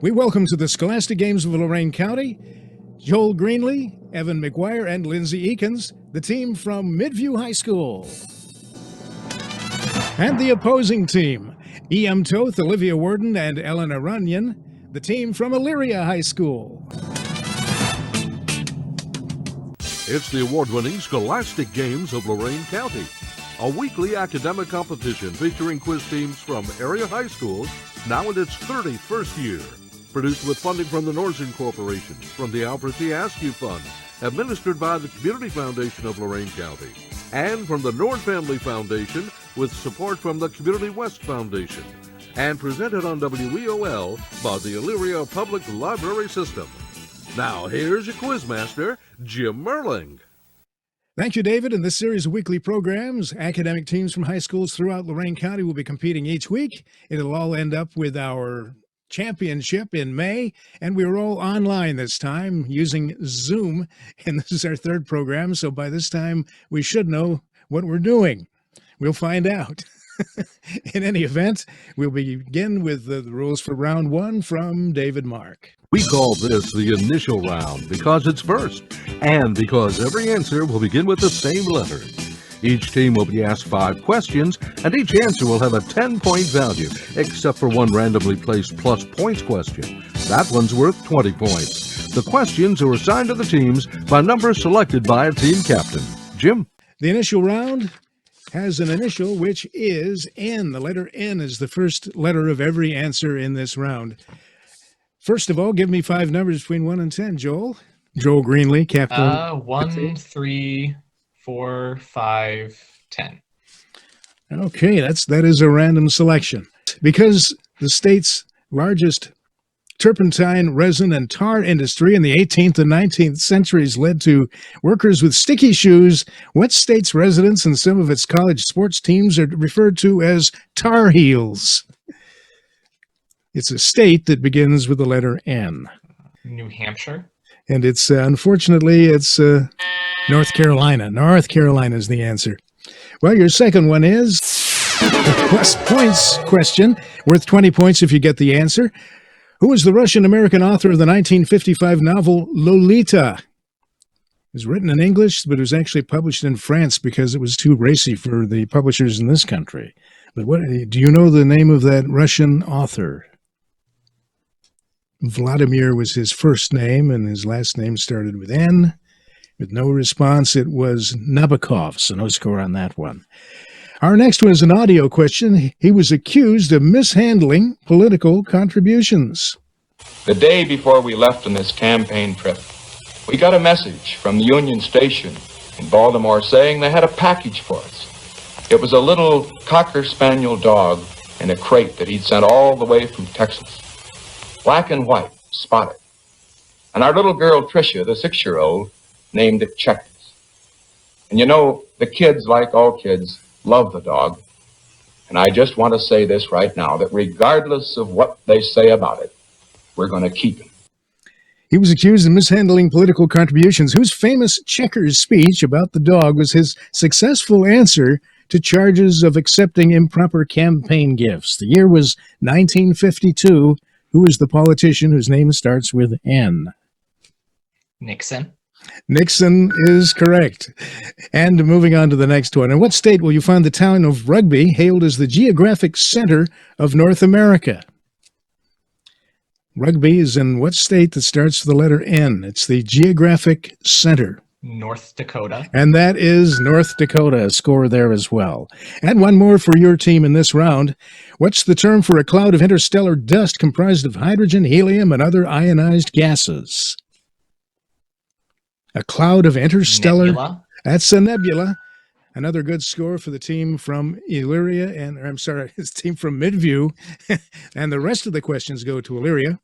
We welcome to the Scholastic Games of Lorain County, Joel Greenlee, Evan McGuire, and Lindsay Eakins, the team from Midview High School. And the opposing team, E.M. Toth, Olivia Worden, and Eleanor Runyon, the team from Elyria High School. It's the award-winning Scholastic Games of Lorain County, a weekly academic competition featuring quiz teams from area high schools, now in its 31st year. Produced with funding from the Northern Corporation, from the Alfred T. Askew Fund, administered by the Community Foundation of Lorain County, and from the Nord Family Foundation with support from the Community West Foundation, and presented on WEOL by the Elyria Public Library System. Now here's your quizmaster, Jim Merling. Thank you, David. In this series of weekly programs, academic teams from high schools throughout Lorain County will be competing each week. It'll all end up with our championship in May, and we're all online this time using Zoom, and this is our third program, so by this time we should know what we're doing. We'll find out. In any event, we'll begin with the rules for round one from David Mark. We call this the initial round because it's first, and because every answer will begin with the same letter. Each team will be asked 5 questions, and each answer will have a 10-point value, except for one randomly placed plus points question. That one's worth 20 points. The questions are assigned to the teams by numbers selected by a team captain. Jim? The initial round has an initial, which is N. The letter N is the first letter of every answer in this round. First of all, give me 5 numbers between 1 and 10, Joel. Joel Greenlee, captain. 1, 3, 4, 5, 10. Okay, that is a random selection. Because the state's largest turpentine, resin, and tar industry in the 18th and 19th centuries led to workers with sticky shoes, what state's residents and some of its college sports teams are referred to as Tar Heels? It's a state that begins with the letter N. New Hampshire? And it's, unfortunately, it's North Carolina. North Carolina is the answer. Well, your second one is a plus points question, worth 20 points if you get the answer. Who was the Russian-American author of the 1955 novel Lolita? It was written in English, but it was actually published in France because it was too racy for the publishers in this country. But what do you know the name of that Russian author? Vladimir was his first name, and his last name started with N. With no response, it was Nabokov, so no score on that one. Our next one is an audio question. He was accused of mishandling political contributions. The day before we left on this campaign trip, we got a message from the Union Station in Baltimore saying they had a package for us. It was a little Cocker Spaniel dog in a crate that he'd sent all the way from Texas. Black and white, spotted. And our little girl, Tricia, the 6-year-old, named it Checkers. And you know, the kids, like all kids, love the dog. And I just want to say this right now, that regardless of what they say about it, we're going to keep him. He was accused of mishandling political contributions, whose famous Checkers speech about the dog was his successful answer to charges of accepting improper campaign gifts. The year was 1952. Who is the politician whose name starts with N? Nixon. Nixon is correct. And moving on to the next one. In what state will you find the town of Rugby, hailed as the geographic center of North America? Rugby is in what state that starts with the letter N? It's the geographic center. North Dakota. And that is North Dakota, a score there as well. And one more for your team in this round. What's the term for a cloud of interstellar dust comprised of hydrogen, helium, and other ionized gases? A cloud of interstellar... Nebula. That's a nebula. Another good score for the team from Elyria, and I'm sorry, his team from Midview. And the rest of the questions go to Elyria.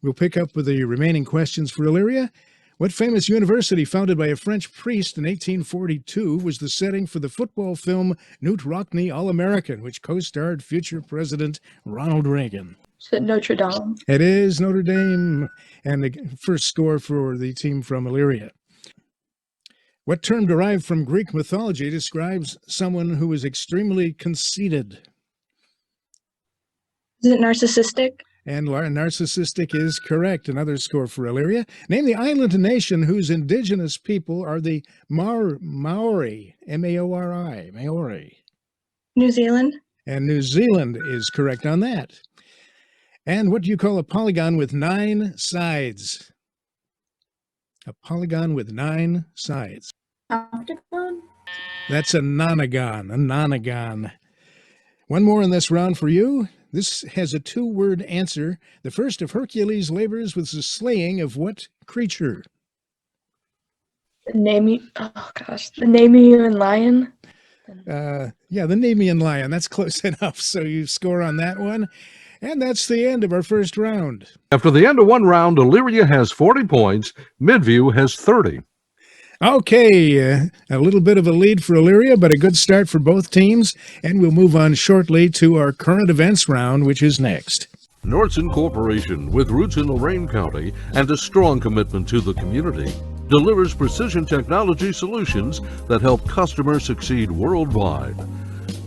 We'll pick up with the remaining questions for Elyria. What famous university founded by a French priest in 1842 was the setting for the football film Knute Rockne All-American, which co-starred future President Ronald Reagan? Is it Notre Dame? It is Notre Dame. And the first score for the team from Elyria. What term derived from Greek mythology describes someone who is extremely conceited? Is it narcissistic? And narcissistic is correct. Another score for Elyria. Name the island nation whose indigenous people are the Maori, M-A-O-R-I, Maori. New Zealand. And New Zealand is correct on that. And what do you call a polygon with 9 sides? A polygon with 9 sides. Octagon. That's a nonagon, a nonagon. One more in this round for you. This has a 2-word answer. The first of Hercules' labors was the slaying of what creature? The Nemean lion. Yeah, the Nemean lion. That's close enough. So you score on that one. And that's the end of our first round. After the end of one round, Elyria has 40 points. Midview has 30. Okay, a little bit of a lead for Elyria, but a good start for both teams. And we'll move on shortly to our current events round, which is next. Nordson Corporation, with roots in Lorain County and a strong commitment to the community, delivers precision technology solutions that help customers succeed worldwide.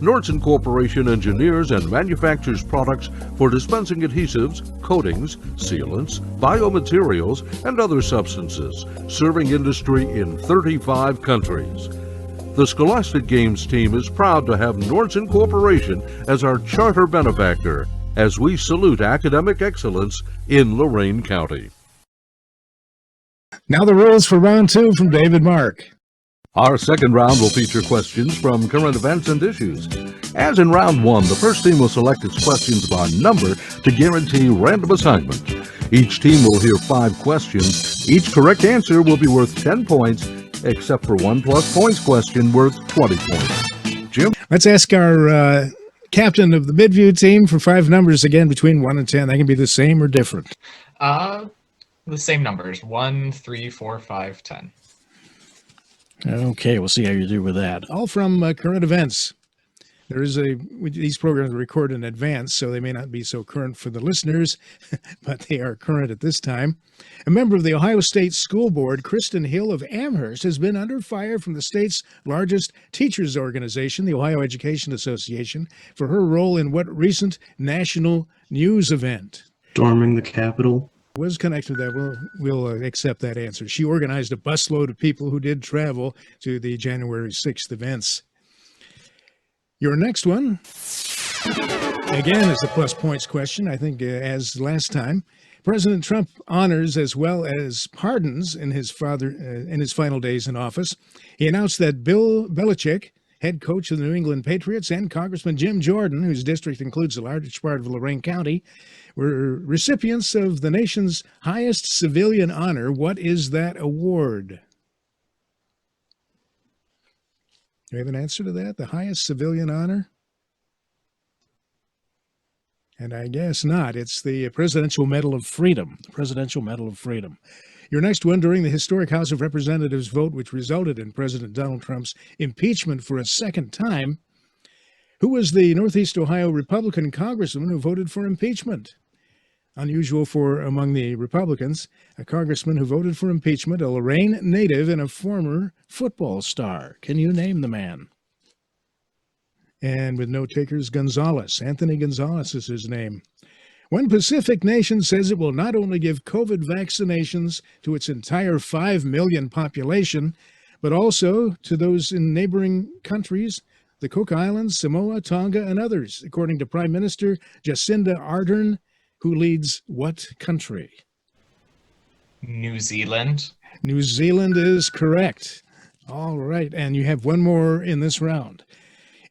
Nordson Corporation engineers and manufactures products for dispensing adhesives, coatings, sealants, biomaterials, and other substances, serving industry in 35 countries. The Scholastic Games team is proud to have Nordson Corporation as our charter benefactor as we salute academic excellence in Lorain County. Now the rules for round 2 from David Mark. Our second round will feature questions from current events and issues. As in round 1, the first team will select its questions by number to guarantee random assignment. Each team will hear 5 questions. Each correct answer will be worth 10 points, except for one plus points question worth 20 points. Jim? Let's ask our captain of the Midview team for 5 numbers again between 1 and 10. They can be the same or different. The same numbers: 1, 3, 4, 5, 10. Okay, we'll see how you do with that. All from current events. These programs are recorded in advance, so they may not be so current for the listeners, but they are current at this time. A member of the Ohio State School Board, Kristen Hill of Amherst, has been under fire from the state's largest teachers organization, the Ohio Education Association, for her role in what recent national news event? Storming the Capitol. Was connected to that. We'll accept that answer. She organized a busload of people who did travel to the January 6th events. Your next one, again, is the plus points question, I think, as last time. President Trump honors as well as pardons in his final days in office. He announced that Bill Belichick, head coach of the New England Patriots, and Congressman Jim Jordan, whose district includes a large part of Lorain County, were recipients of the nation's highest civilian honor. What is that award? Do you have an answer to that? The highest civilian honor? And I guess not. It's the Presidential Medal of Freedom. The Presidential Medal of Freedom. Your next one, during the historic House of Representatives vote, which resulted in President Donald Trump's impeachment for a second time, who was the Northeast Ohio Republican congressman who voted for impeachment? Unusual for among the Republicans, a congressman who voted for impeachment, a Lorain native and a former football star. Can you name the man? And with no takers, Gonzalez. Anthony Gonzalez is his name. One Pacific nation says it will not only give COVID vaccinations to its entire 5 million population, but also to those in neighboring countries, the Cook Islands, Samoa, Tonga, and others, according to Prime Minister Jacinda Ardern, who leads what country? New Zealand. New Zealand is correct. All right, and you have one more in this round.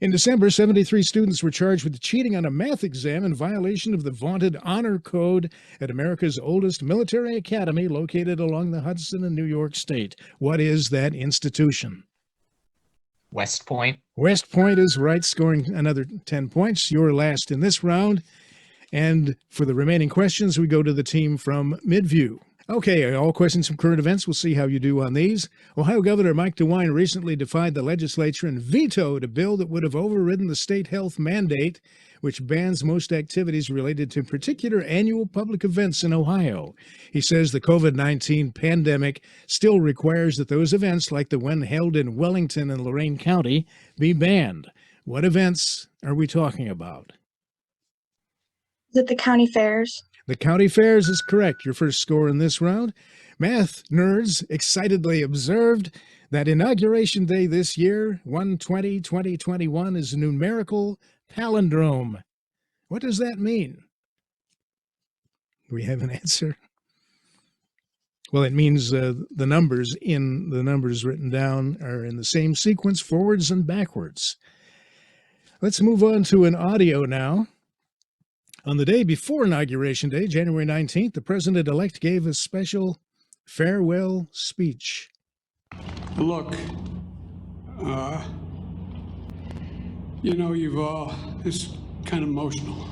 In December, 73 students were charged with cheating on a math exam in violation of the vaunted Honor Code at America's oldest military academy located along the Hudson in New York State. What is that institution? West Point. West Point is right, scoring another 10 points. You're last in this round. And for the remaining questions, we go to the team from Midview. Okay, all questions from current events. We'll see how you do on these. Ohio Governor Mike DeWine recently defied the legislature and vetoed a bill that would have overridden the state health mandate, which bans most activities related to particular annual public events in Ohio. He says the COVID-19 pandemic still requires that those events, like the one held in Wellington and Lorain County, be banned. What events are we talking about? Is it the county fairs? The county fairs is correct. Your first score in this round. Math nerds excitedly observed that Inauguration Day this year, 1/20/2021, is a numerical palindrome. What does that mean? Do we have an answer? Well, it means the numbers written down are in the same sequence, forwards and backwards. Let's move on to an audio now. On the day before Inauguration Day, January 19th, the president-elect gave a special farewell speech. Look, you've all, it's kind of emotional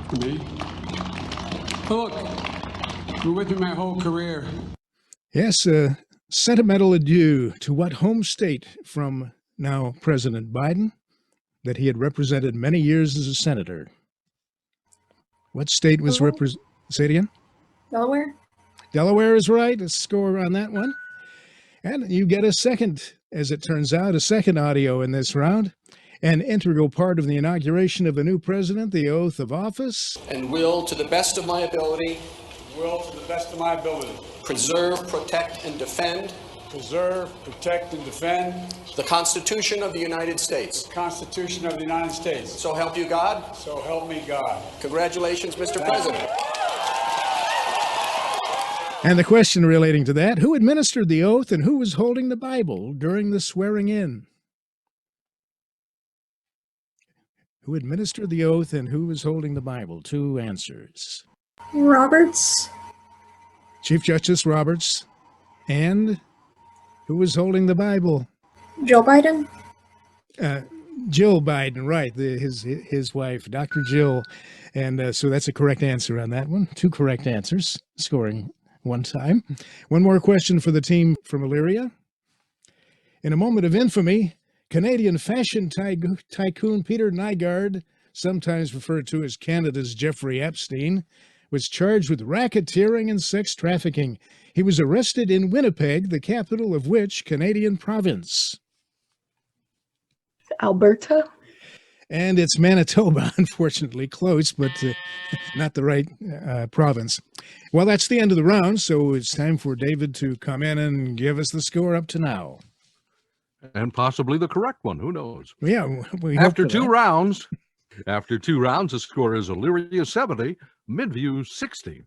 for me. But look, you're with me my whole career. Yes, a sentimental adieu to what home state from now President Biden that he had represented many years as a senator. What state was represented? Say it again. Delaware. Delaware is right. A score on that one. And you get a second, as it turns out, a second audio in this round. An integral part of the inauguration of a new president, the oath of office. And will, to the best of my ability, preserve, protect, and defend the Constitution of the United States. So help you God. So help me God. Congratulations, Mr. President. And the question relating to that, who administered the oath and who was holding the Bible during the swearing in? Who administered the oath and who was holding the Bible? Two answers. Roberts. Chief Justice Roberts. And who was holding the Bible? Joe Biden. Jill Biden, right, his wife, Dr. Jill. And so that's a correct answer on that one. Two correct answers, scoring one time. One more question for the team from Elyria. In a moment of infamy, Canadian fashion tycoon Peter Nygaard, sometimes referred to as Canada's Jeffrey Epstein, was charged with racketeering and sex trafficking. He was arrested in Winnipeg, the capital of which Canadian province? Alberta. And it's Manitoba, unfortunately, close, but not the right province. Well, that's the end of the round, so it's time for David to come in and give us the score up to now. And possibly the correct one. Who knows? Yeah, After two rounds, the score is Elyria 70, Midview 60.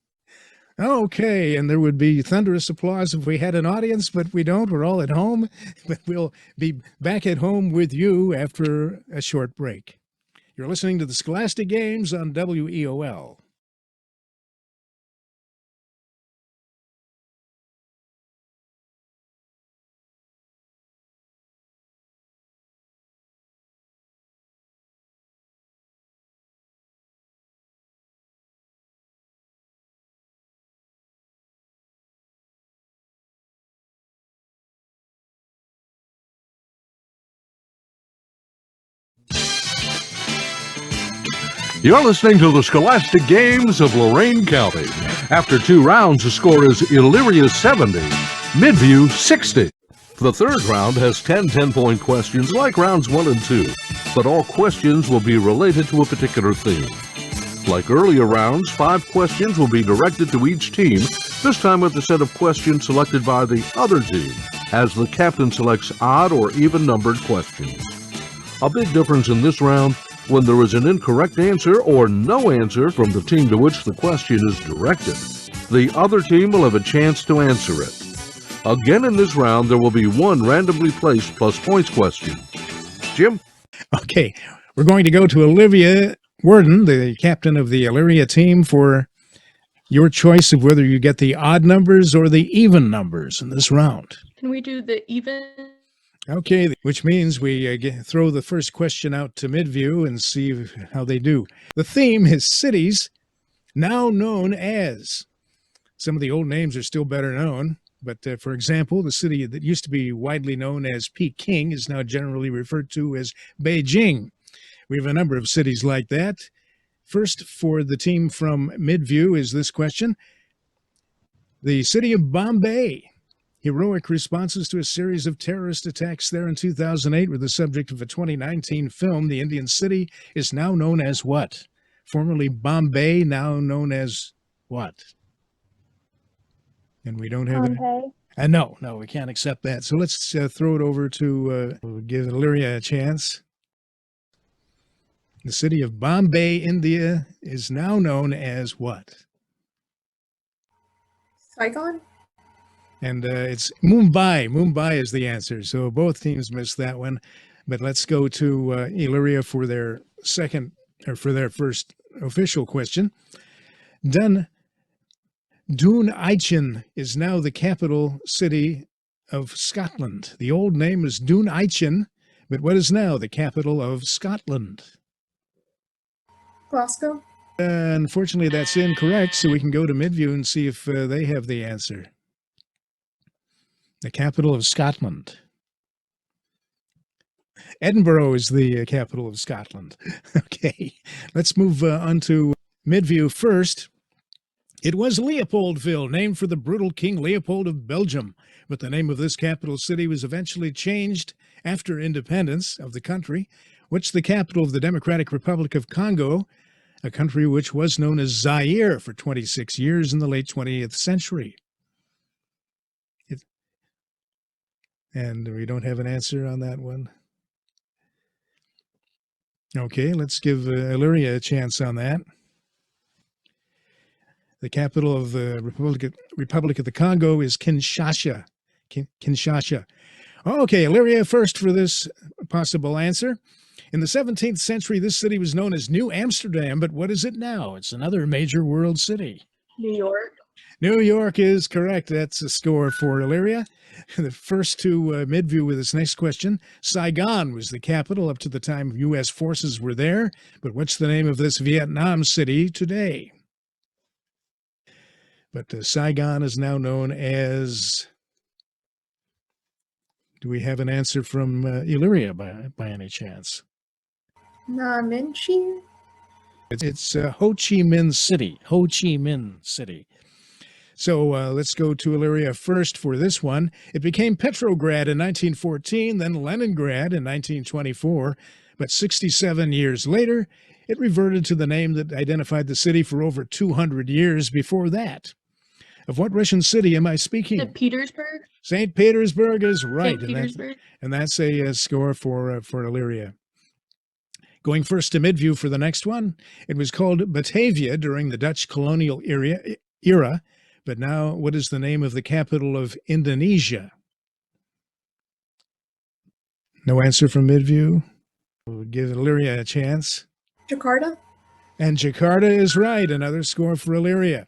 Okay, and there would be thunderous applause if we had an audience, but we don't. We're all at home, but we'll be back at home with you after a short break. You're listening to the Scholastic Games on WEOL. You're listening to the Scholastic Games of Lorain County. After two rounds, the score is Elyria 70, Midview 60. The third round has 10 10-point questions like rounds 1 and 2, but all questions will be related to a particular theme. Like earlier rounds, 5 questions will be directed to each team, this time with a set of questions selected by the other team, as the captain selects odd or even numbered questions. A big difference in this round: when there is an incorrect answer or no answer from the team to which the question is directed, the other team will have a chance to answer it. Again, in this round, there will be one randomly placed plus points question. Jim? Okay, we're going to go to Olivia Worden, the captain of the Elyria team, for your choice of whether you get the odd numbers or the even numbers in this round. Can we do the even? Okay, which means we throw the first question out to Midview and see how they do. The theme is cities now known as. Some of the old names are still better known, but for example, the city that used to be widely known as Peking is now generally referred to as Beijing. We have a number of cities like that. First, for the team from Midview is this question. The city of Bombay. Heroic responses to a series of terrorist attacks there in 2008 were the subject of a 2019 film. The Indian city is now known as what? formerly Bombay, now known as what? And we don't have Pompeii. no, we can't accept that. So let's throw it over to give Elyria a chance. The city of Bombay, India, is now known as what? Saigon? And it's Mumbai. Mumbai is the answer. So both teams missed that one. But let's go to Elyria for their first official question. Dun Aichen is now the capital city of Scotland. The old name is Dun Aichen, but what is now the capital of Scotland? Glasgow? Unfortunately, that's incorrect, so we can go to Midview and see if they have the answer. The capital of Scotland. Edinburgh is the capital of Scotland. Okay, let's move on to Midview first. It was Leopoldville, named for the brutal King Leopold of Belgium, but the name of this capital city was eventually changed after independence of the country, which the capital of the Democratic Republic of Congo, a country which was known as Zaire for 26 years in the late 20th century. And we don't have an answer on that one. Okay, let's give Elyria a chance on that. The capital of the Republic of the Congo is Kinshasa. Kinshasa. Okay, Elyria first for this possible answer. In the 17th century, this city was known as New Amsterdam, but what is it now? It's another major world city. New York. New York is correct. That's a score for Elyria. The first to Midview with this next question. Saigon was the capital up to the time U.S. forces were there, but what's the name of this Vietnam city today? But Saigon is now known as... Do we have an answer from Elyria by any chance? Namenchi? It's Ho Chi Minh City. Ho Chi Minh City. So let's go to Elyria first for this one. It became Petrograd in 1914, then Leningrad in 1924, but 67 years later, it reverted to the name that identified the city for over 200 years before that. Of what Russian city am I speaking? St. Petersburg. St. Petersburg is right. St. Petersburg. And that's a score for Elyria. Going first to Midview for the next one. It was called Batavia during the Dutch colonial era, but now what is the name of the capital of Indonesia? No answer from Midview. We'll give Elyria a chance. Jakarta? And Jakarta is right. Another score for Elyria.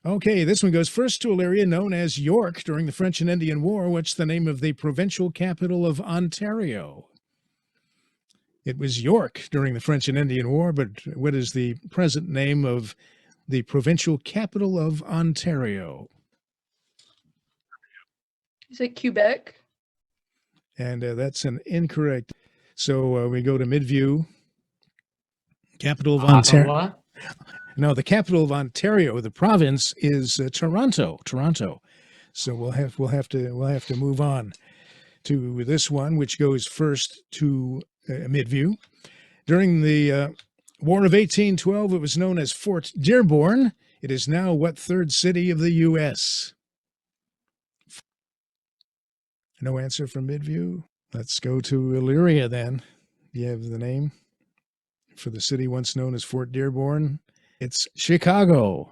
Okay, this one goes first to Elyria, known as York during the French and Indian War. What's the name of the provincial capital of Ontario? It was York during the French and Indian War, but what is the present name of the provincial capital of Ontario? Is it Quebec? And that's an incorrect. So we go to Midview. Capital of Ontario. Ottawa? No, the capital of Ontario, the province, is Toronto. Toronto. So we'll have to move on to this one, which goes first to Midview. During the War of 1812, it was known as Fort Dearborn. It is now what third city of the U.S.? No answer from Midview. Let's go to Elyria then. Do you have the name for the city once known as Fort Dearborn? It's Chicago.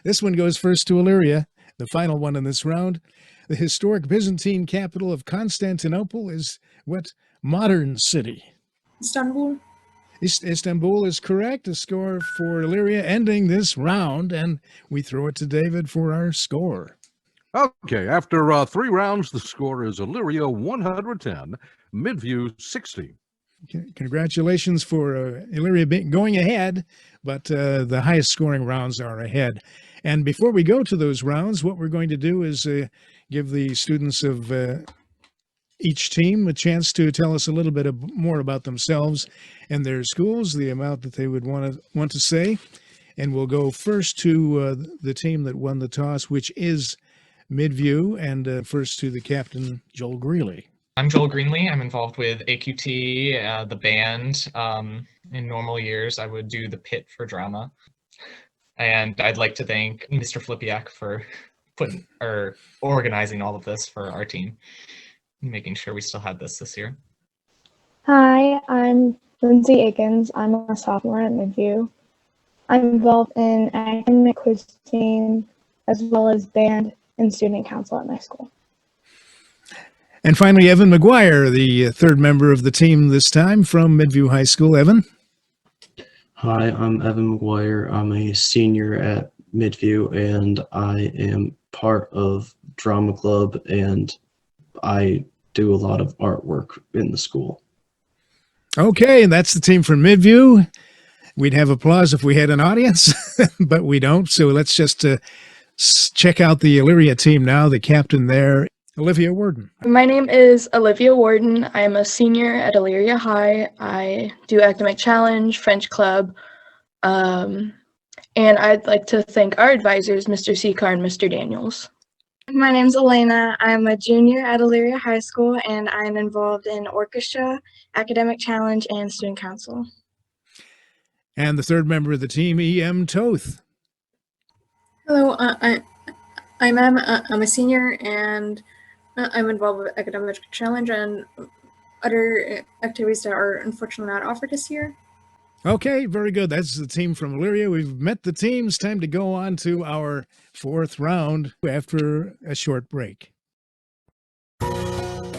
This one goes first to Elyria, the final one in this round. The historic Byzantine capital of Constantinople is what modern city? Istanbul? Istanbul is correct. A score for Elyria ending this round, and we throw it to David for our score. Okay, after 3 rounds, the score is Elyria 110, Midview 60. Congratulations for Elyria going ahead, but the highest scoring rounds are ahead. And before we go to those rounds, what we're going to do is give the students of each team a chance to tell us a little bit more about themselves and their schools, the amount that they would want to say. And we'll go first to the team that won the toss, which is Midview, and first to the captain, Joel Greeley. I'm Joel Greenlee. I'm involved with AQT, the band. In normal years, I would do the pit for drama. And I'd like to thank Mr. Flipiak for organizing all of this for our team, making sure we still had this year. Hi, I'm Lindsay Akins. I'm a sophomore at Midview. I'm involved in academic quiz team as well as band and student council at my school. And finally, Evan McGuire, the third member of the team this time from Midview High School. Evan? Hi, I'm Evan McGuire. I'm a senior at Midview, and I am part of drama club, and I do a lot of artwork in the school. Okay, and that's the team from Midview. We'd have applause if we had an audience, but we don't. So let's just check out the Elyria team now, the captain there, Olivia Warden. My name is Olivia Warden. I'm a senior at Elyria High. I do academic challenge, French club, and I'd like to thank our advisors, Mr. Secar and Mr. Daniels. My name's Elena. I'm a junior at Elyria High School, and I'm involved in orchestra, academic challenge, and student council. And the third member of the team, E.M. Toth. Hello, I'm Em. I'm a senior, and I'm involved with academic challenge and other activities that are unfortunately not offered this year. Okay, very good. That's the team from Elyria. We've met the teams. Time to go on to our fourth round after a short break.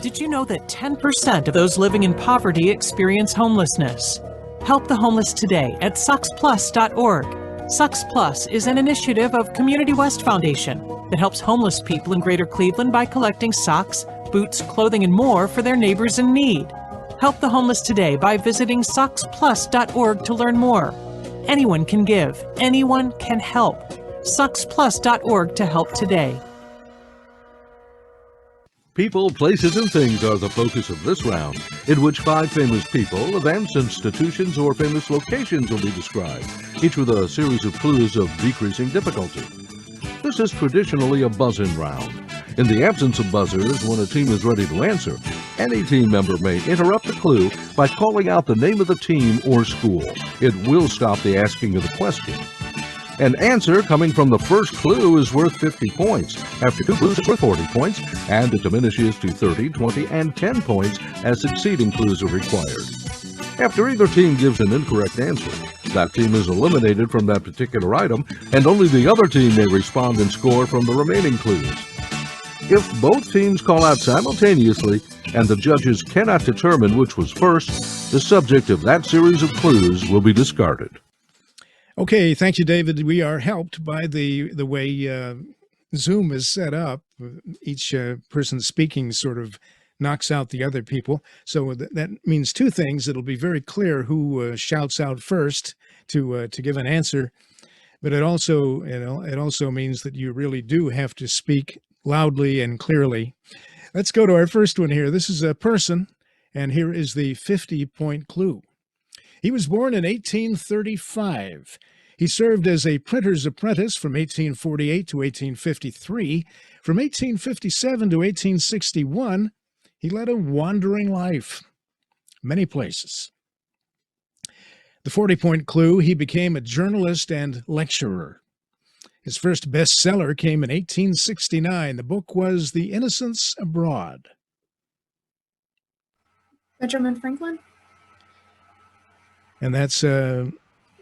Did you know that 10% of those living in poverty experience homelessness? Help the homeless today at sucksplus.org. Sucks Plus is an initiative of Community West Foundation that helps homeless people in Greater Cleveland by collecting socks, boots, clothing, and more for their neighbors in need. Help the homeless today by visiting sucksplus.org to learn more. Anyone can give. Anyone can help. sucksplus.org to help today. People, places, and things are the focus of this round, in which 5 famous people, events, institutions, or famous locations will be described, each with a series of clues of decreasing difficulty. This is traditionally a buzz-in round. In the absence of buzzers, when a team is ready to answer, any team member may interrupt the clue by calling out the name of the team or school. It will stop the asking of the question. An answer coming from the first clue is worth 50 points. After 2 clues, it's worth 40 points, and it diminishes to 30, 20, and 10 points as succeeding clues are required. After either team gives an incorrect answer, that team is eliminated from that particular item, and only the other team may respond and score from the remaining clues. If both teams call out simultaneously, and the judges cannot determine which was first, the subject of that series of clues will be discarded. Okay, thank you, David. We are helped by the way Zoom is set up. Each person speaking sort of knocks out the other people. So that means 2 things. It'll be very clear who shouts out first to give an answer, but it also means that you really do have to speak loudly and clearly. Let's go to our first one here. This is a person, and here is the 50-point clue. He was born in 1835. He served as a printer's apprentice from 1848 to 1853. From 1857 to 1861, he led a wandering life, many places. The 40-point clue, he became a journalist and lecturer. His first bestseller came in 1869. The book was The Innocents Abroad. Benjamin Franklin? And that's a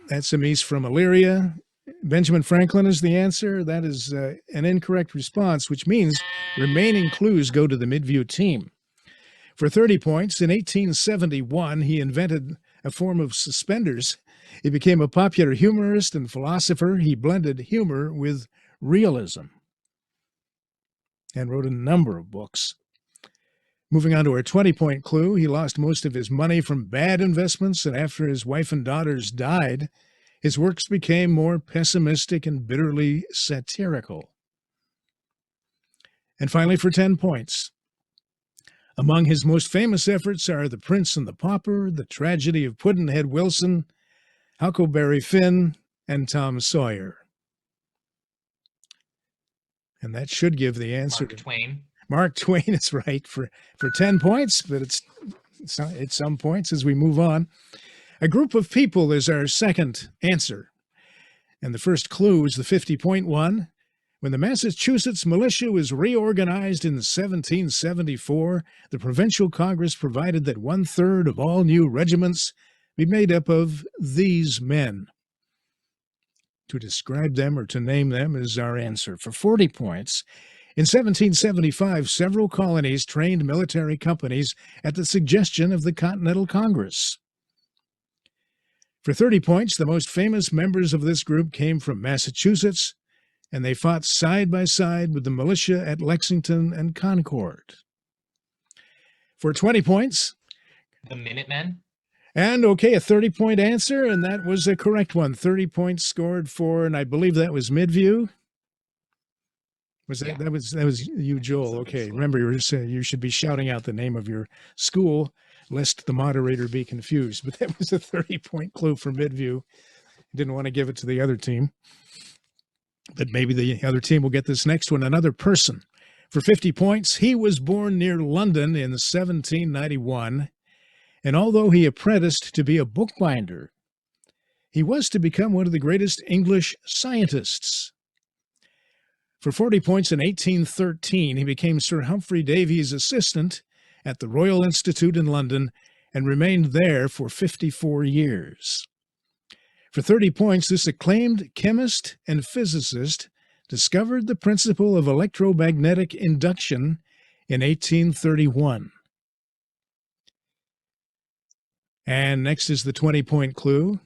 niece from Elyria. Benjamin Franklin is the answer. That is an incorrect response, which means remaining clues go to the Midview team. For 30 points, in 1871, he invented a form of suspenders. He became a popular humorist and philosopher. He blended humor with realism and wrote a number of books. Moving on to our 20-point clue, he lost most of his money from bad investments, and after his wife and daughters died, his works became more pessimistic and bitterly satirical. And finally, for 10 points, among his most famous efforts are The Prince and the Pauper, The Tragedy of Pudd'nhead Wilson, Huckleberry Finn, and Tom Sawyer. And that should give the answer Mark Twain. Mark Twain is right for 10 points, but it's some points as we move on. A group of people is our second answer. And the first clue is the 50-point one. When the Massachusetts militia was reorganized in 1774, the Provincial Congress provided that 1/3 of all new regiments be made up of these men. To describe them or to name them is our answer. For 40 points, in 1775, several colonies trained military companies at the suggestion of the Continental Congress. For 30 points, the most famous members of this group came from Massachusetts, and they fought side by side with the militia at Lexington and Concord. For 20 points, The Minutemen? and okay, a 30-point answer, and that was a correct one. 30 points scored for, and I believe that was Midview. Was that, that was you, Joel? Okay, remember you should be shouting out the name of your school, lest the moderator be confused. But that was a 30-point clue for Midview. Didn't want to give it to the other team, but maybe the other team will get this next one. Another person. For 50 points, he was born near London in 1791, and although he apprenticed to be a bookbinder, he was to become one of the greatest English scientists. For 40 points in 1813, he became Sir Humphrey Davy's assistant at the Royal Institute in London and remained there for 54 years. For 30 points, this acclaimed chemist and physicist discovered the principle of electromagnetic induction in 1831. And next is the 20-point clue.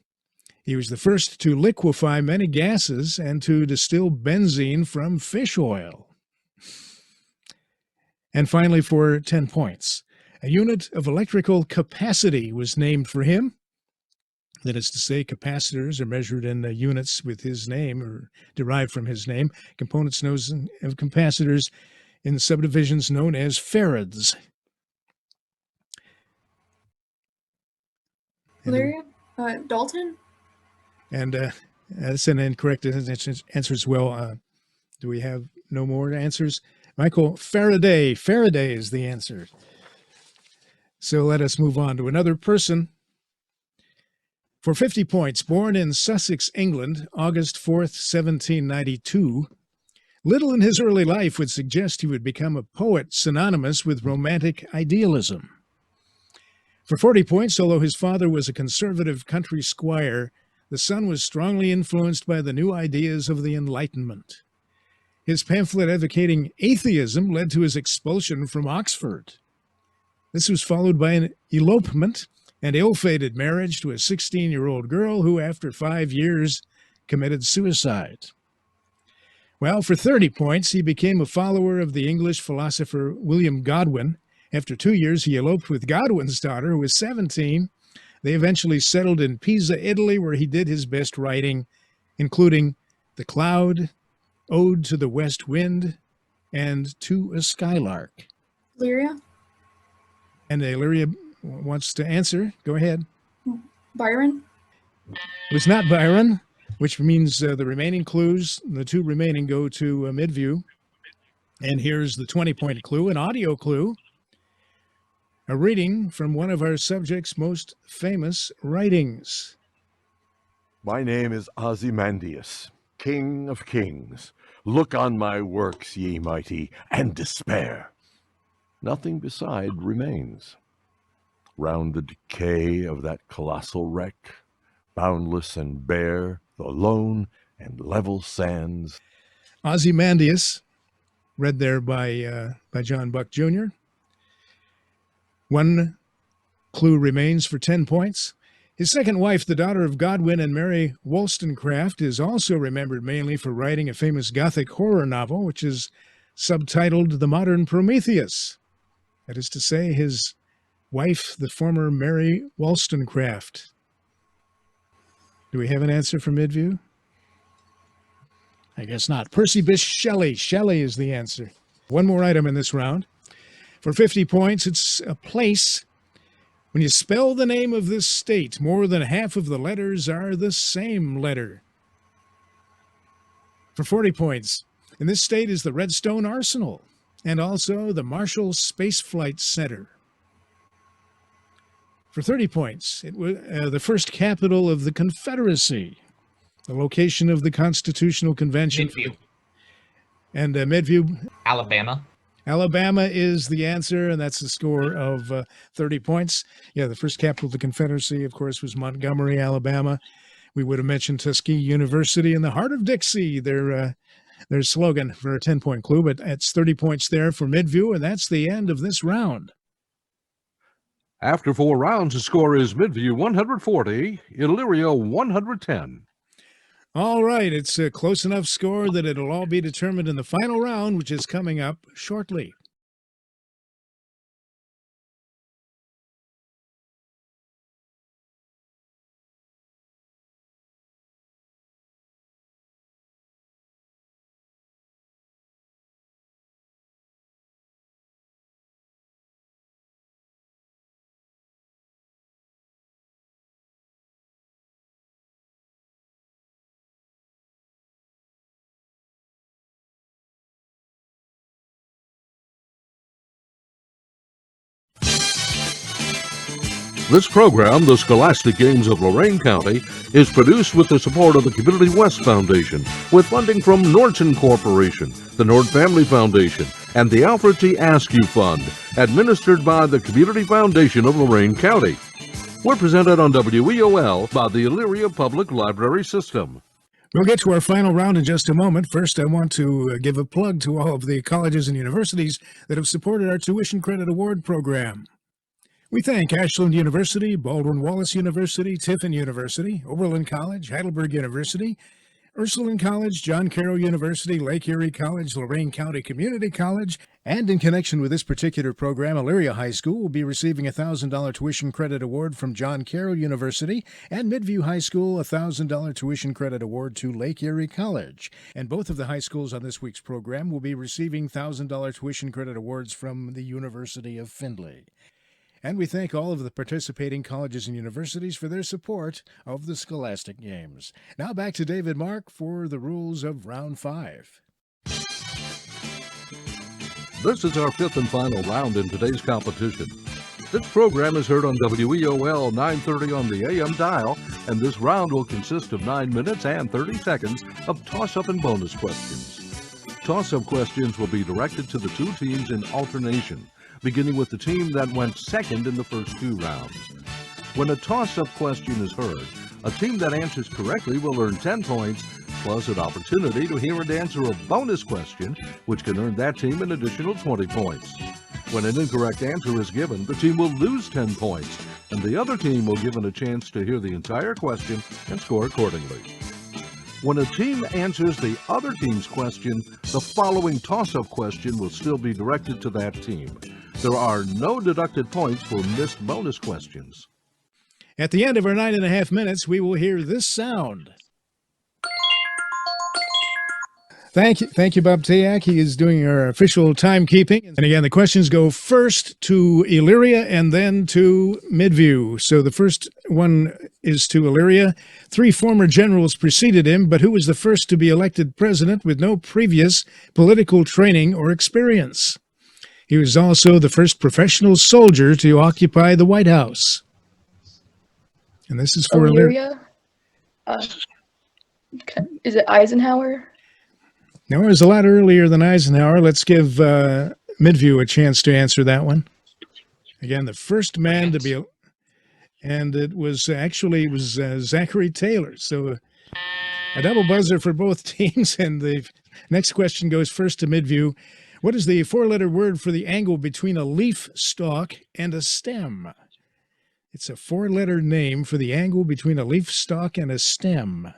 He was the first to liquefy many gases and to distill benzene from fish oil. And finally, for 10 points, a unit of electrical capacity was named for him. That is to say, capacitors are measured in units with his name or derived from his name. Components known of capacitors in subdivisions known as farads. Elyria? Dalton? And that's an incorrect answer as well. Do we have no more answers? Michael, Faraday. Faraday is the answer. So let us move on to another person. For 50 points, born in Sussex, England, August 4th, 1792, little in his early life would suggest he would become a poet synonymous with romantic idealism. For 40 points, although his father was a conservative country squire, the son was strongly influenced by the new ideas of the Enlightenment. His pamphlet advocating atheism led to his expulsion from Oxford. This was followed by an elopement and ill-fated marriage to a 16-year-old girl who, after 5 years, committed suicide. Well, for 30 points, he became a follower of the English philosopher William Godwin. After 2 years, he eloped with Godwin's daughter, who was 17. They eventually settled in Pisa, Italy, where he did his best writing, including The Cloud, Ode to the West Wind, and To a Skylark. Elyria? And Elyria wants to answer. Go ahead. Byron? It was not Byron, which means the remaining clues, the two remaining, go to Midview. And here's the 20-point clue, an audio clue. A reading from one of our subject's most famous writings. My name is Ozymandias, King of Kings. Look on my works, ye mighty, and despair. Nothing beside remains. Round the decay of that colossal wreck, boundless and bare, the lone and level sands. Ozymandias, read there by John Buck Jr. One clue remains for 10 points. His second wife, the daughter of Godwin and Mary Wollstonecraft, is also remembered mainly for writing a famous Gothic horror novel, which is subtitled The Modern Prometheus. That is to say, his wife, the former Mary Wollstonecraft. Do we have an answer from Midview? I guess not. Percy Bysshe Shelley. Shelley is the answer. One more item in this round. For 50 points, it's a place. When you spell the name of this state, more than half of the letters are the same letter. For 40 points, in this state is the Redstone Arsenal. and also the Marshall Space Flight Center. For 30 points, it was the first capital of the Confederacy, the location of the Constitutional Convention. Midview. And Midview. Alabama. Alabama is the answer, and that's the score of 30 points. Yeah, the first capital of the Confederacy, of course, was Montgomery, Alabama. We would have mentioned Tuskegee University in the heart of Dixie, their slogan for a 10-point clue, but it's 30 points there for Midview, and that's the end of this round. After 4 rounds, the score is Midview 140, Elyria 110. All right, it's a close enough score that it'll all be determined in the final round, which is coming up shortly. This program, the Scholastic Games of Lorain County, is produced with the support of the Community West Foundation, with funding from Nordson Corporation, the Nord Family Foundation, and the Alfred T. Askew Fund, administered by the Community Foundation of Lorain County. We're presented on WEOL by the Elyria Public Library System. We'll get to our final round in just a moment. First, I want to give a plug to all of the colleges and universities that have supported our Tuition Credit Award program. We thank Ashland University, Baldwin-Wallace University, Tiffin University, Oberlin College, Heidelberg University, Ursuline College, John Carroll University, Lake Erie College, Lorain County Community College, and in connection with this particular program, Elyria High School will be receiving a $1,000 tuition credit award from John Carroll University, and Midview High School a $1,000 tuition credit award to Lake Erie College. And both of the high schools on this week's program will be receiving $1,000 tuition credit awards from the University of Findlay. And we thank all of the participating colleges and universities for their support of the Scholastic Games. Now back to David Mark for the rules of Round 5. This is our 5th and final round in today's competition. This program is heard on WEOL 930 on the AM dial, and this round will consist of 9 minutes and 30 seconds of toss-up and bonus questions. Toss-up questions will be directed to the 2 teams in alternation, beginning with the team that went second in the first 2 rounds. When a toss-up question is heard, a team that answers correctly will earn 10 points, plus an opportunity to hear and answer a bonus question, which can earn that team an additional 20 points. When an incorrect answer is given, the team will lose 10 points, and the other team will be given a chance to hear the entire question and score accordingly. When a team answers the other team's question, the following toss-up question will still be directed to that team. There are no deducted points for missed bonus questions. At the end of our 9.5 minutes, we will hear this sound. Thank you, Bob Tayak. He is doing our official timekeeping. And again, the questions go first to Elyria and then to Midview. So the first one is to Elyria. 3 former generals preceded him, but who was the first to be elected president with no previous political training or experience? He was also the first professional soldier to occupy the White House. And this is for Elyria. Is it Eisenhower? No, it was a lot earlier than Eisenhower. Let's give Midview a chance to answer that one. Again, the first man to be, and it was Zachary Taylor. So a double buzzer for both teams. And the next question goes first to Midview. What is the 4-letter word for the angle between a leaf stalk and a stem? It's a 4-letter name for the angle between a leaf stalk and a stem.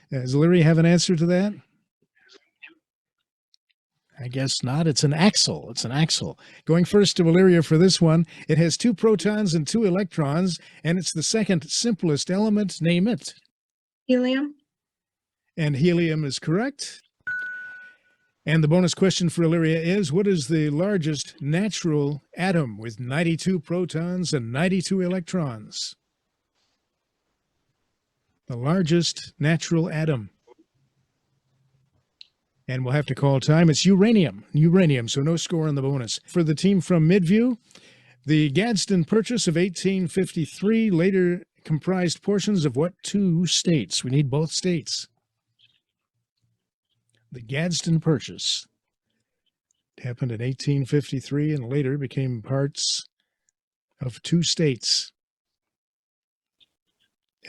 Does Elyria have an answer to that? I guess not. It's an axle. It's an axle. Going first to Elyria for this one. It has 2 protons and 2 electrons, and it's the second simplest element. Name it. Helium. And helium is correct. And the bonus question for Elyria is, what is the largest natural atom with 92 protons and 92 electrons? The largest natural atom. And we'll have to call time. It's uranium. Uranium, so no score on the bonus. For the team from Midview, the Gadsden Purchase of 1853 later comprised portions of what two states? We need both states. The Gadsden Purchase happened in 1853 and later became parts of two states.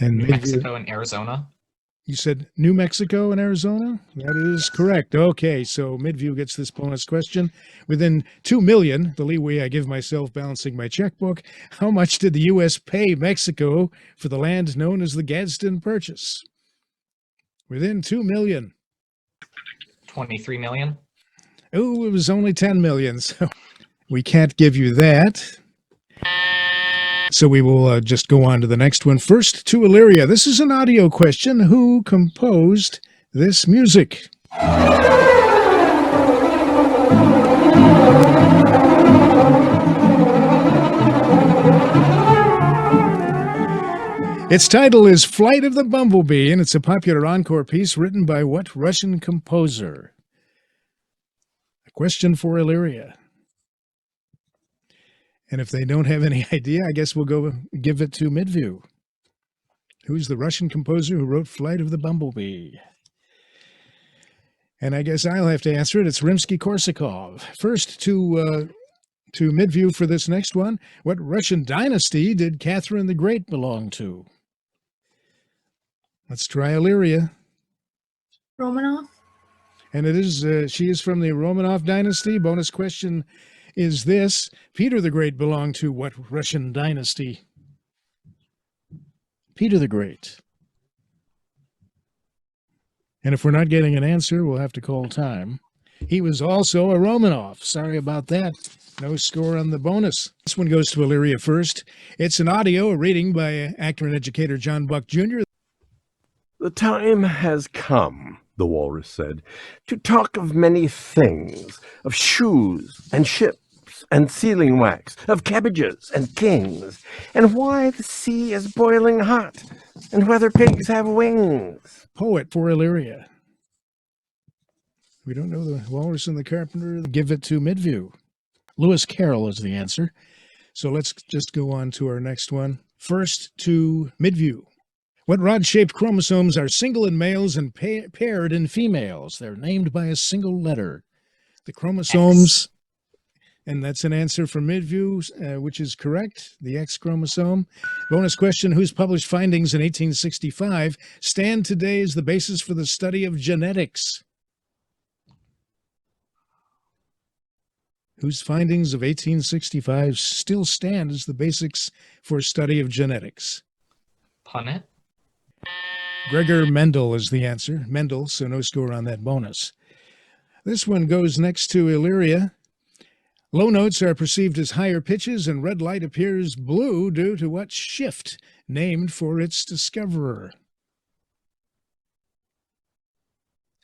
And New Mexico and Arizona. You said New Mexico and Arizona? That is correct. Okay, so Midview gets this bonus question. Within $2 million, the leeway I give myself balancing my checkbook, how much did the U.S. pay Mexico for the land known as the Gadsden Purchase? Within $2 million. 23 million. Oh, it was only 10 million, so we can't give you that. So we will just go on to the next one. First to Elyria. This is an audio question. Who composed this music? Its title is Flight of the Bumblebee, and it's a popular encore piece written by what Russian composer? A question for Elyria. And if they don't have any idea, I guess we'll go give it to Midview. Who's the Russian composer who wrote Flight of the Bumblebee? And I guess I'll have to answer it. It's Rimsky-Korsakov. First to Midview for this next one. What Russian dynasty did Catherine the Great belong to? Let's try Elyria. Romanov. And it is she is from the Romanov dynasty. Bonus question is this: Peter the Great belonged to what Russian dynasty? Peter the Great. And if we're not getting an answer, we'll have to call time. He was also a Romanov. Sorry about that. No score on the bonus. This one goes to Elyria first. It's an audio, a reading by actor and educator John Buck Jr. The time has come, the walrus said, to talk of many things, of shoes and ships and sealing wax, of cabbages and kings, and why the sea is boiling hot, and whether pigs have wings. Poet for Elyria. We don't know the walrus and the carpenter. Give it to Midview. Lewis Carroll is the answer. So let's just go on to our next one. First to Midview. What rod-shaped chromosomes are single in males and paired in females? They're named by a single letter. The chromosomes, and that's an answer from Midview, which is correct, the X chromosome. Bonus question, whose published findings in 1865 stand today as the basis for the study of genetics? Whose findings of 1865 still stand as the basics for study of genetics? Punnett. Gregor Mendel is the answer. Mendel, so no score on that bonus. This one goes next to Elyria. Low notes are perceived as higher pitches, and red light appears blue due to what shift named for its discoverer?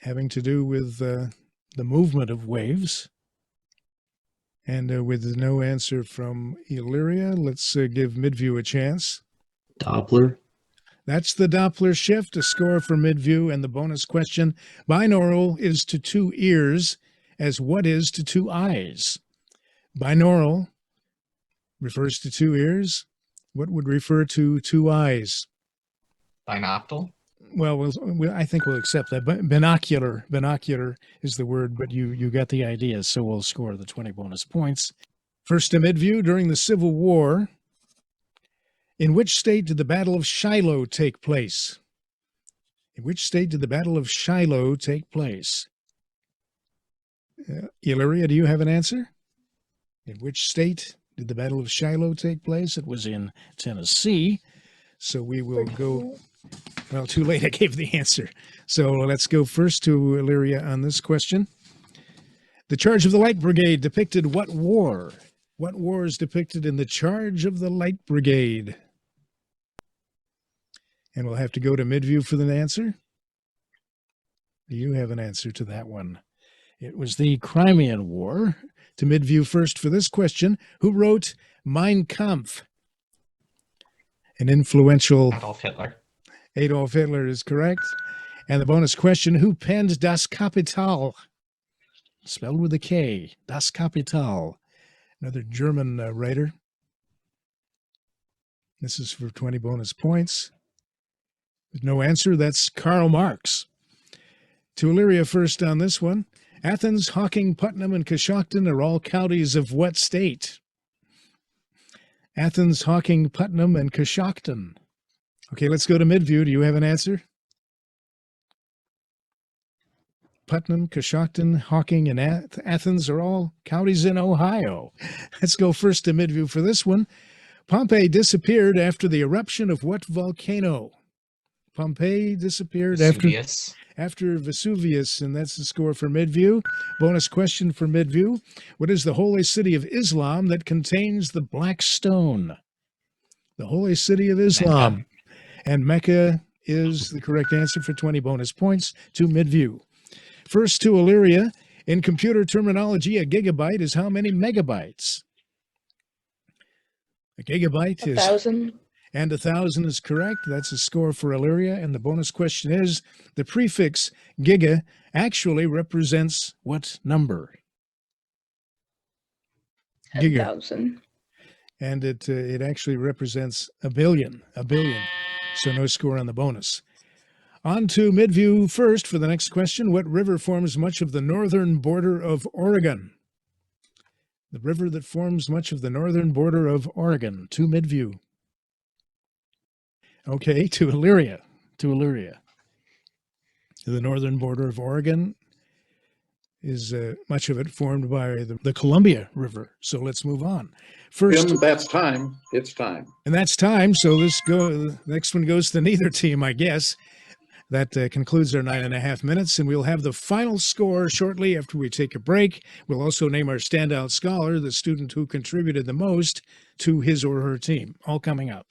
Having to do with the movement of waves. And with no answer from Elyria, let's give Midview a chance. Doppler. That's the Doppler shift, a score for Midview, and the bonus question. Binaural is to two ears as what is to two eyes? Binaural refers to two ears. What would refer to two eyes? Binoctal. Well, I think we'll accept that. Binocular is the word, but you got the idea, so we'll score the 20 bonus points. First to Midview, during the Civil War, in which state did the Battle of Shiloh take place? In which state did the Battle of Shiloh take place? Elyria, do you have an answer? In which state did the Battle of Shiloh take place? It was in Tennessee. So we will go... Well, too late, I gave the answer. So let's go first to Elyria on this question. The Charge of the Light Brigade depicted what war? What war is depicted in the Charge of the Light Brigade? And we'll have to go to Midview for the answer. Do you have an answer to that one? It was the Crimean War. To Midview first for this question. Who wrote Mein Kampf? An influential... Adolf Hitler. Adolf Hitler is correct. And the bonus question, who penned Das Kapital? Spelled with a K, Das Kapital. Another German writer. This is for 20 bonus points. With no answer, that's Karl Marx. To Elyria first on this one. Athens, Hocking, Putnam, and Coshocton are all counties of what state? Athens, Hocking, Putnam, and Coshocton. Okay, let's go to Midview. Do you have an answer? Putnam, Coshocton, Hocking, and Athens are all counties in Ohio. Let's go first to Midview for this one. Pompeii disappeared after the eruption of what volcano? Pompeii disappeared after Vesuvius, and that's the score for Midview. Bonus question for Midview. What is the holy city of Islam that contains the Black Stone? The holy city of Islam. Mecca. And Mecca is the correct answer for 20 bonus points to Midview. First to Elyria. In computer terminology, a gigabyte is how many megabytes? A gigabyte is 1,000. And 1,000 is correct. That's a score for Elyria. And the bonus question is, the prefix giga actually represents what number? 10,000. And it actually represents a billion. So no score on the bonus. On to Midview first for the next question. What river forms much of the northern border of Oregon? The river that forms much of the northern border of Oregon. To Midview. Okay, to Elyria. The northern border of Oregon is much of it formed by the Columbia River. So let's move on. First, Jim, that's time. It's time. And that's time. So the next one goes to neither team, I guess. That concludes our 9.5 minutes, and we'll have the final score shortly after we take a break. We'll also name our standout scholar, the student who contributed the most to his or her team. All coming up.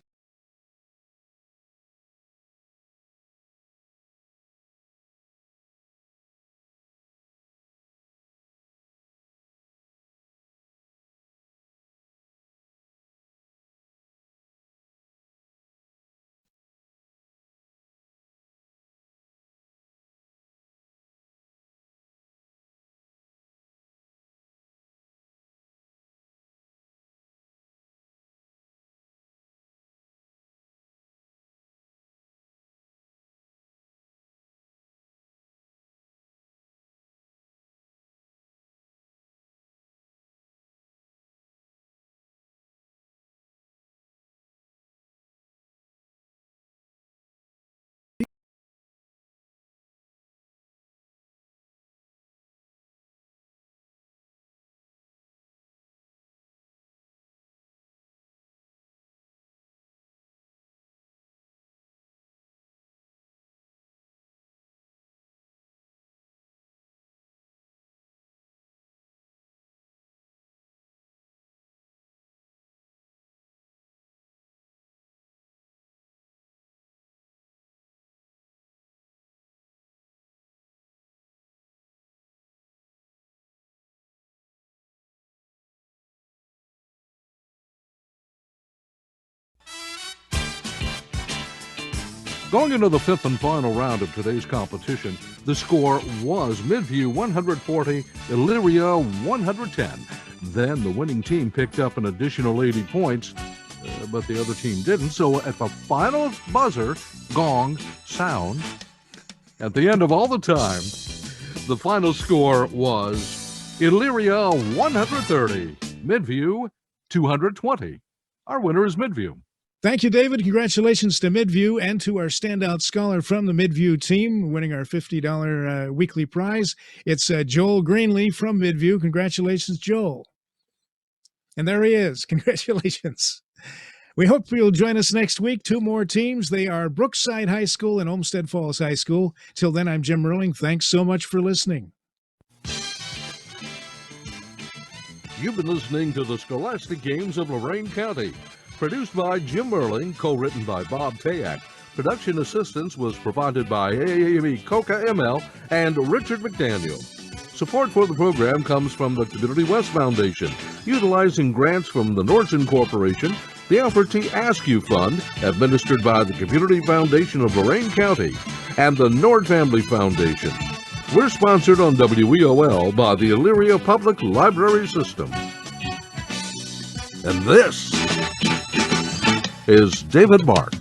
Going into the fifth and final round of today's competition, the score was Midview 140, Elyria 110. Then the winning team picked up an additional 80 points, but the other team didn't. So at the final buzzer, gong, sound, at the end of all the time, the final score was Elyria 130, Midview 220. Our winner is Midview. Thank you, David. Congratulations to Midview and to our standout scholar from the Midview team, winning our $50 weekly prize. It's Joel Greenlee from Midview. Congratulations, Joel. And there he is. Congratulations. We hope you'll join us next week. 2 more teams. They are Brookside High School and Olmsted Falls High School. Till then, I'm Jim Merling. Thanks so much for listening. You've been listening to the Scholastic Games of Lorain County. Produced by Jim Merling, co-written by Bob Tayak. Production assistance was provided by Amy Coca ML and Richard McDaniel. Support for the program comes from the Community West Foundation, utilizing grants from the Nordson Corporation, the Alfred T. Askew Fund, administered by the Community Foundation of Lorain County, and the Nord Family Foundation. We're sponsored on WEOL by the Elyria Public Library System. And this is David Mark.